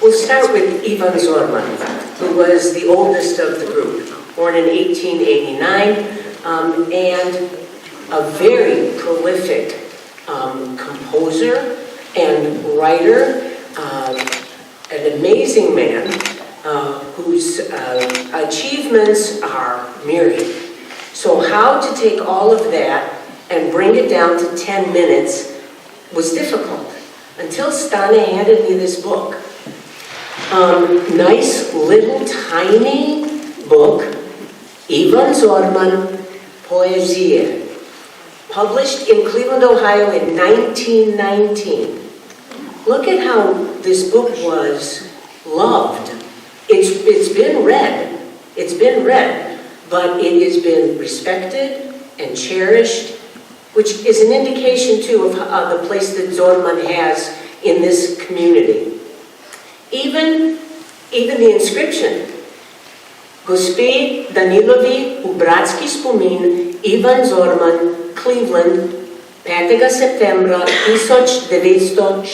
We'll start with Ivan Zorman, who was the oldest of the group, born in 1889, and a very prolific composer and writer, an amazing man whose achievements are myriad. So how to take all of that and bring it down to 10 minutes was difficult, until Stana handed me this book. Nice little tiny book, Ivan Zorman, Poezie, published in Cleveland, Ohio in 1919. Look at how this book was loved. It's been read, but it has been respected and cherished, which is an indication too of the place that Zorman has in this community. Even the inscription, Gospe Danilovi u bratski spomin, Ivan Zorman, Cleveland, 5. septembra 1924.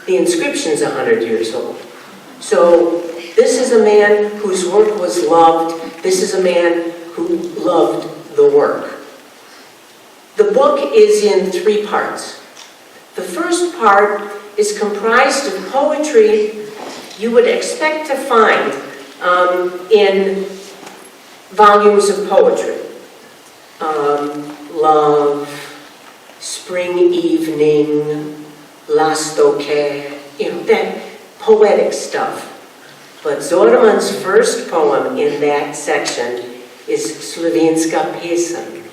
The inscription's 100 years old. So this is a man whose work was loved. This is a man who loved the work. The book is in 3 parts. The first part is comprised of poetry you would expect to find in volumes of poetry. Love, spring evening, lastoke, that poetic stuff. But Zorman's first poem in that section is Slovenska pesem.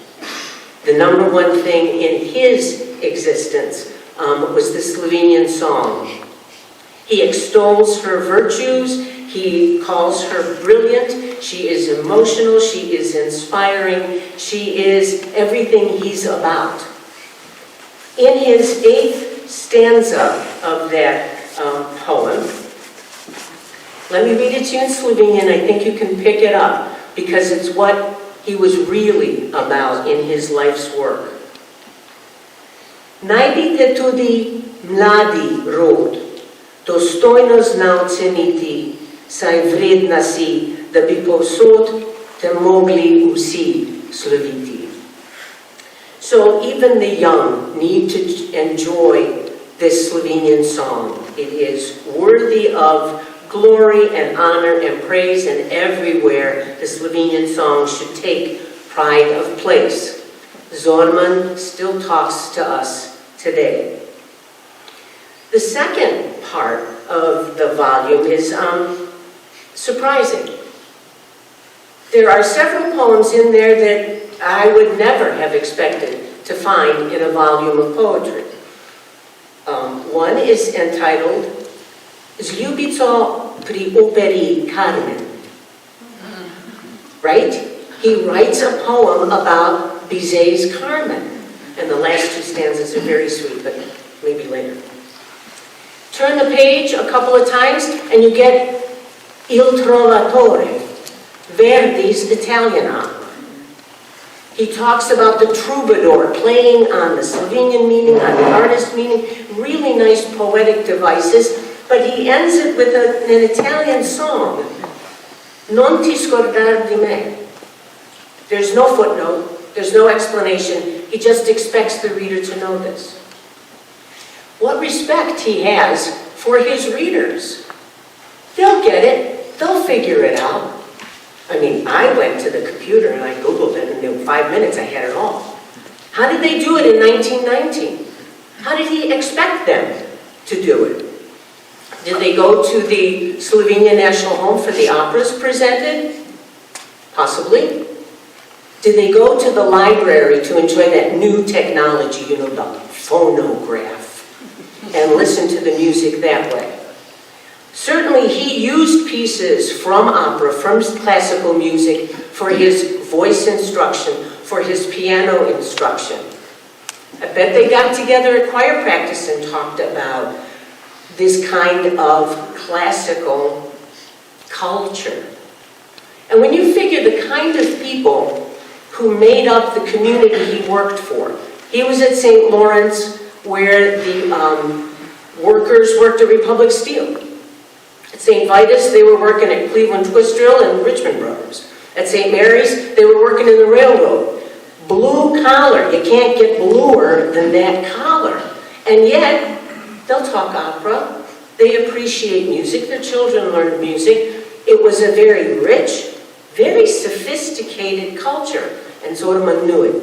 The number one thing in his existence was the Slovenian song. He extols her virtues, he calls her brilliant, she is emotional, she is inspiring, she is everything he's about. In his 8th stanza of that poem, let me read it to you in Slovenian. I think you can pick it up, because it's what he was really about in his life's work. Najdite tudi mladi rod, dostojno znal ceniti, saj vredna si, da bi povsod te mogli vsi sloviti. So even the young need to enjoy this Slovenian song. It is worthy of glory and honor and praise, and everywhere the Slovenian song should take pride of place. Zorman still talks to us today. The second part of the volume is surprising. There are several poems in there that I would never have expected to find in a volume of poetry. One is entitled Zdravljica pri operi Carmen. Right? He writes a poem about Bizet's Carmen. And the last 2 stanzas are very sweet, but maybe later. Turn the page a couple of times and you get Il Trovatore, Verdi's Italian opera. He talks about the troubadour playing on the Slovenian meaning, on the artist meaning, really nice poetic devices, but he ends it with an Italian song, Non ti scordar di me. There's no footnote, there's no explanation, he just expects the reader to know this. What respect he has for his readers. They'll get it, they'll figure it out. I mean, I went to the computer and I Googled it, and in 5 minutes I had it all. How did they do it in 1919? How did he expect them to do it? Did they go to the Slovenian National Home for the operas presented? Possibly. Did they go to the library to enjoy that new technology, the phonograph, and listen to the music that way? Certainly he used pieces from opera, from classical music, for his voice instruction, for his piano instruction. I bet they got together at choir practice and talked about this kind of classical culture. And when you figure the kind of people who made up the community he worked for, he was at St. Lawrence, where the Workers worked at Republic Steel. At St. Vitus, they were working at Cleveland Twist Drill and Richmond Brothers. At St. Mary's, they were working in the railroad. Blue collar, you can't get bluer than that collar. And yet, they'll talk opera, they appreciate music, their children learned music. It was a very rich, very sophisticated culture, and Zorman knew it.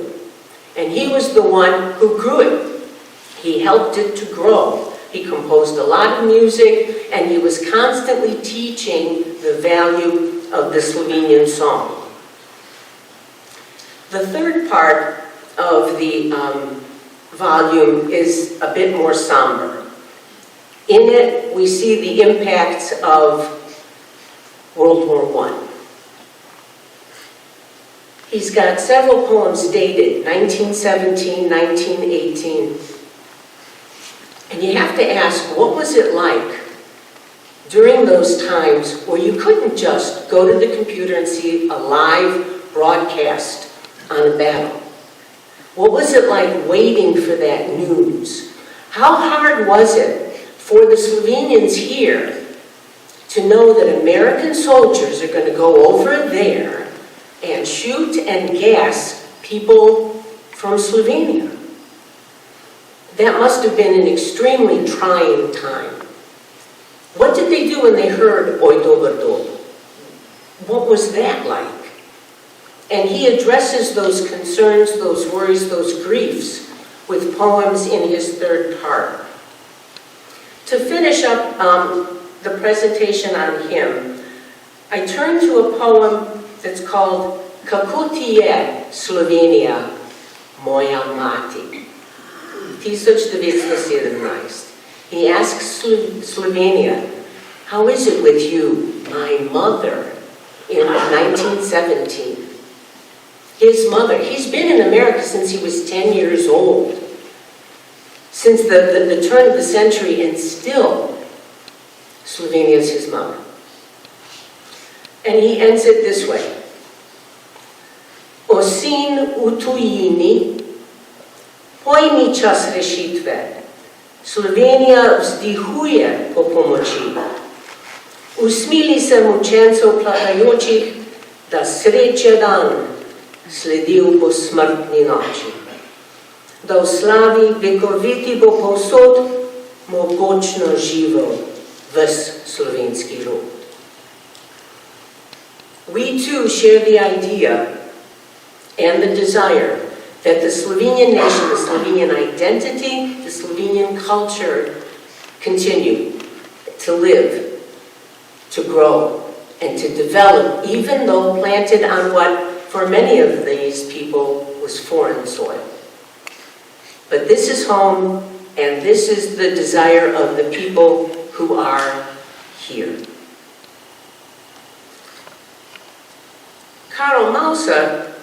And he was the one who grew it. He helped it to grow. He composed a lot of music, and he was constantly teaching the value of the Slovenian song. The third part of the volume is a bit more somber. In it, we see the impacts of World War I. He's got several poems dated 1917, 1918. And you have to ask, what was it like during those times where you couldn't just go to the computer and see a live broadcast on a battle? What was it like waiting for that news? How hard was it for the Slovenians here to know that American soldiers are going to go over there and shoot and gas people from Slovenia? That must have been an extremely trying time. What did they do when they heard Oj dober dol? What was that like? And he addresses those concerns, those worries, those griefs with poems in his third part. To finish up the presentation on him, I turn to a poem that's called Kako ti je, Slovenia, moja mati. 1917. He asks Slovenia, how is it with you, my mother, in 1917? His mother, he's been in America since he was 10 years old, since the turn of the century, and still Slovenia is his mother. And he ends it this way. O sin u tujini, pojmi čas rešitve. Slovenija vzdihuje po pomoči. Usmili se mučencev plakajočih, da sreče dan sledil po smrtni noči. Da v slavi vekoviti bo povsod mogočno živel ves slovenski rod. We too share the idea and the desire that the Slovenian nation, the Slovenian identity, the Slovenian culture continue to live, to grow, and to develop, even though planted on what, for many of these people, was foreign soil. But this is home, and this is the desire of the people who are here. Karel Mauser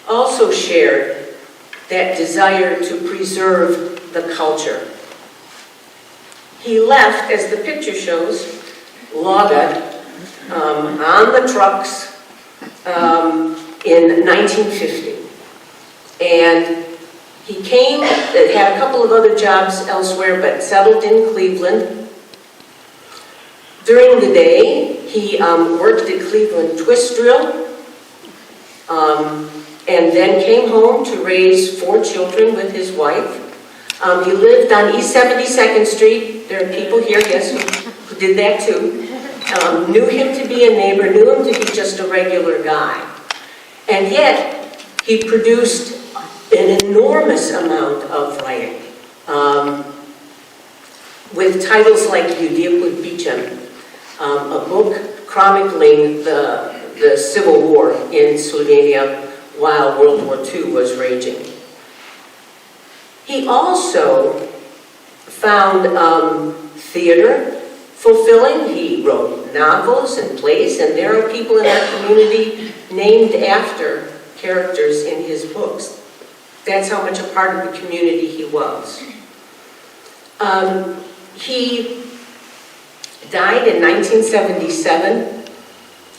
also shared that desire to preserve the culture. He left, as the picture shows, loaded on the trucks in 1950. And he came, had a couple of other jobs elsewhere, but settled in Cleveland. During the day, he worked at Cleveland Twist Drill, and then came home to raise 4 children with his wife. He lived on East 72nd Street. There are people here, yes, who did that too. Knew him to be a neighbor, knew him to be just a regular guy. And yet, he produced an enormous amount of writing, with titles like Ljudje Bičem, a book chronicling the Civil War in Slovenia while World War II was raging. He also found theater fulfilling. He wrote novels and plays, and there are people in our community named after characters in his books. That's how much a part of the community he was. He died in 1977,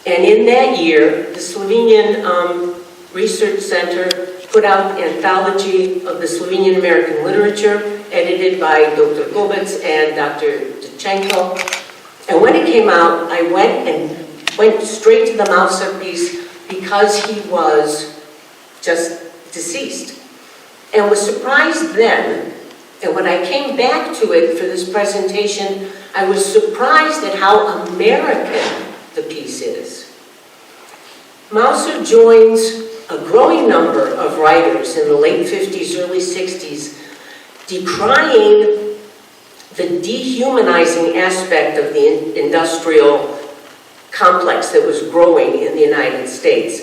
and in that year, the Slovenian Research Center put out an anthology of the Slovenian American literature, edited by Dr. Kovach and Dr. Dachenko. And when it came out, I went straight to the Mauser piece because he was just deceased. And was surprised then, and when I came back to it for this presentation, I was surprised at how American the piece is. Mauser joins a growing number of writers in the late 50s, early 60s, decrying the dehumanizing aspect of the industrial complex that was growing in the United States.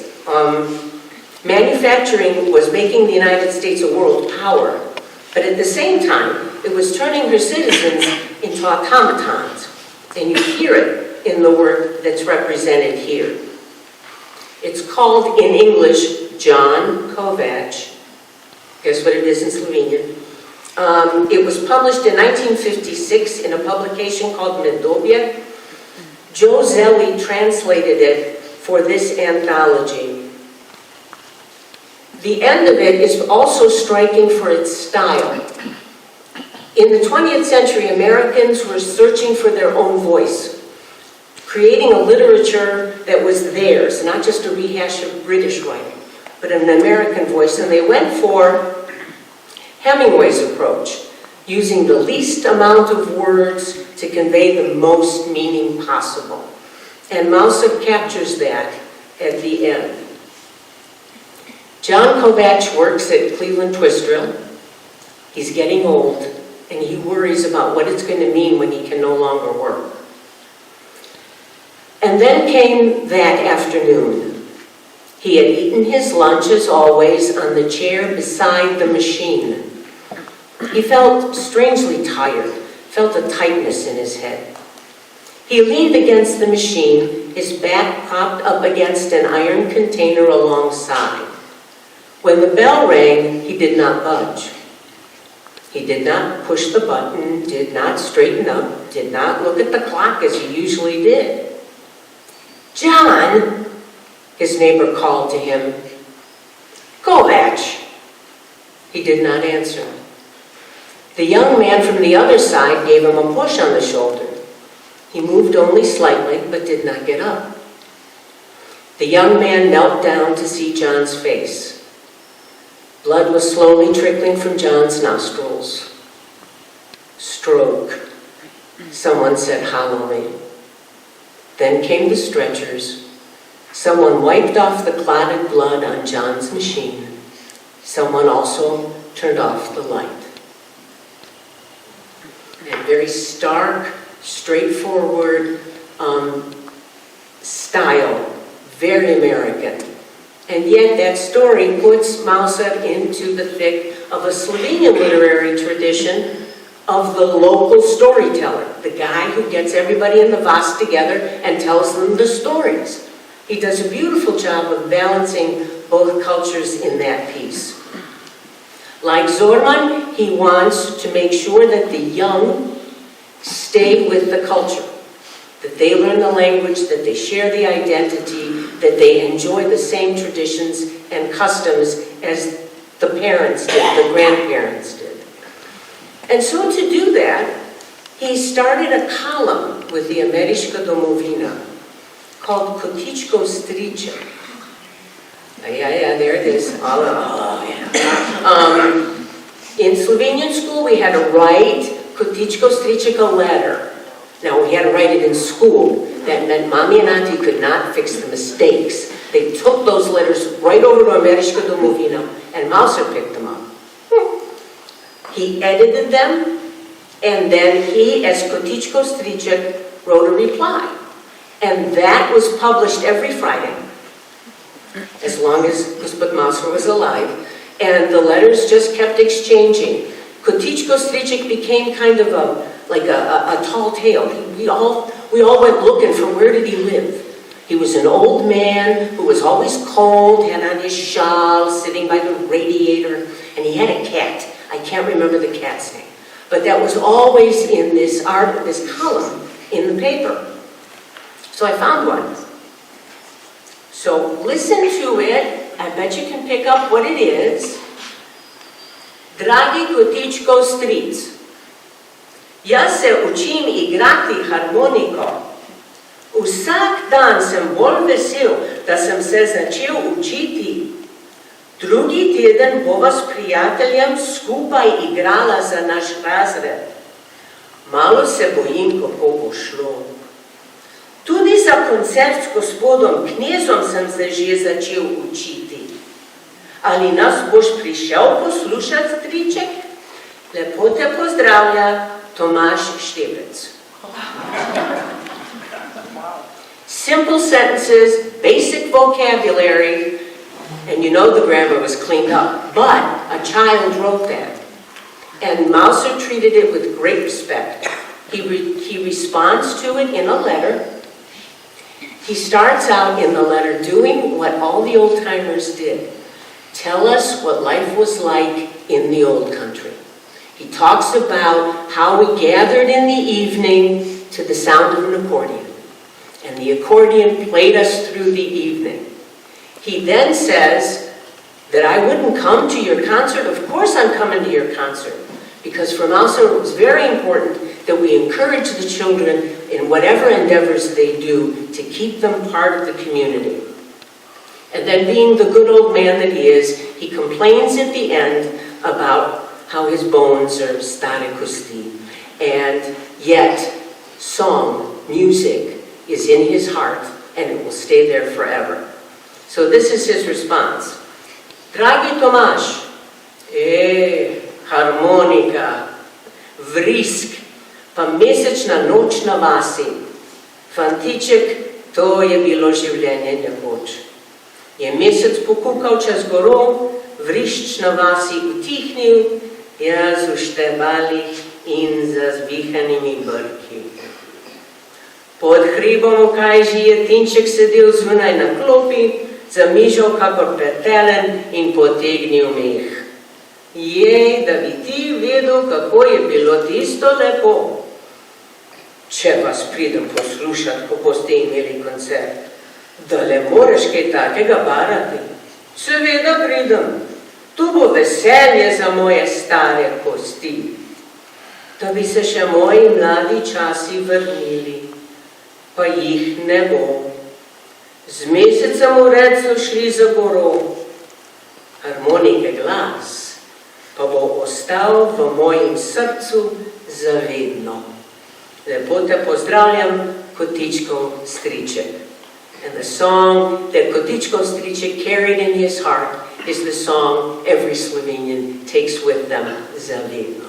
Manufacturing was making the United States a world power, but at the same time, it was turning her citizens into automatons, and you hear it in the work that's represented here. It's called, in English, John Kovach. Guess what it is in Slovenian? It was published in 1956 in a publication called Medobje. Joe Zelli translated it for this anthology. The end of it is also striking for its style. In the 20th century, Americans were searching for their own voice, creating a literature that was theirs, not just a rehash of British writing, but an American voice. And they went for Hemingway's approach, using the least amount of words to convey the most meaning possible. And Mauser captures that at the end. John Kovach works at Cleveland Twistrel. He's getting old, and he worries about what it's going to mean when he can no longer work. And then came that afternoon. He had eaten his lunch, as always, on the chair beside the machine. He felt strangely tired, felt a tightness in his head. He leaned against the machine, his back propped up against an iron container alongside. When the bell rang, he did not budge. He did not push the button, did not straighten up, did not look at the clock as he usually did. "John," his neighbor called to him. "Kovach." He did not answer. The young man from the other side gave him a push on the shoulder. He moved only slightly, but did not get up. The young man knelt down to see John's face. Blood was slowly trickling from John's nostrils. "Stroke," someone said hollowly. Then came the stretchers. Someone wiped off the clotted blood on John's machine. Someone also turned off the light. And very stark, straightforward style, very American. And yet that story puts Mauser into the thick of a Slovenian literary tradition of the local storyteller, the guy who gets everybody in the Vas together and tells them the stories. He does a beautiful job of balancing both cultures in that piece. Like Zorman, he wants to make sure that the young stay with the culture, that they learn the language, that they share the identity, that they enjoy the same traditions and customs as the parents did, the grandparents did. And so to do that, he started a column with the Ameriška domovina called Kotičkov striček. Yeah, there it is. In Slovenian school, we had to write Kotičkov striček a letter. Now, we had to write it in school. That meant Mommy and Auntie could not fix the mistakes. They took those letters right over to Ameriška domovina, and Mauser picked them up. He edited them, and then he, as Kotičkov striček, wrote a reply. And that was published every Friday, as long as Gospod Mauser was alive. And the letters just kept exchanging. Kotičkov striček became kind of a tall tale. We all went looking for where did he live. He was an old man who was always cold, had on his shawl, sitting by the radiator, and he had a cat. I can't remember the cat's name. But that was always in this column in the paper. So I found one. So listen to it. I bet you can pick up what it is. Dragi kotičkov stric, jaz se učim igrati harmoniko. Vsak dan sem bolj vesel, da sem se začel učiti. Drugi teden bova s prijateljem skupaj igrala za naš razred. Malo se bojim, kako bo šlo. Tudi za koncert s gospodom knezom sem se že začel učiti. Ali nas boš prišel poslušati, striček? Lepo te pozdravlja, Tomaž Štebec. Simple sentences, basic vocabulary, and you know the grammar was cleaned up, but a child wrote that. And Mauser treated it with great respect. He responds to it in a letter. He starts out in the letter doing what all the old-timers did. Tell us what life was like in the old country. He talks about how we gathered in the evening to the sound of an accordion. And the accordion played us through the evening. He then says that I wouldn't come to your concert. Of course I'm coming to your concert. Because for Mauser it was very important that we encourage the children in whatever endeavors they do to keep them part of the community. And then being the good old man that he is, he complains at the end about how his bones are stare kosti. And yet, song, music, is in his heart, and it will stay there forever. So this is his response. Dragi Tomaž, harmonika, vrisk, pa mesečna noč na vasi. Fantiček, to je bilo življenje nekoč. Je mesec pokukal čez goro, vrišč na vasi utihnil, jaz v štebalih in za zvihanimi brki. Pod hribom v kajži je Tinček sedel zunaj na klopi, zamižal kakor petelen in potegnil meh. Jej, da bi ti vedel, kako je bilo tisto lepo. Če vas pridem poslušati, kako ste imeli koncert, da le moreš kaj takega barati. Seveda pridem. Tu bo veselje za moje stare kosti. Da bi se še moji mladi časi vrnili, pa jih ne bo. Z mesecem v red so šli za goro, harmonike glas pa bo ostal v mojem srcu zavedno. Lepo te pozdravljam, Kotičkov striček. And the song that Kotičkov striček carried in his heart is the song every Slovenian takes with them, zavedno.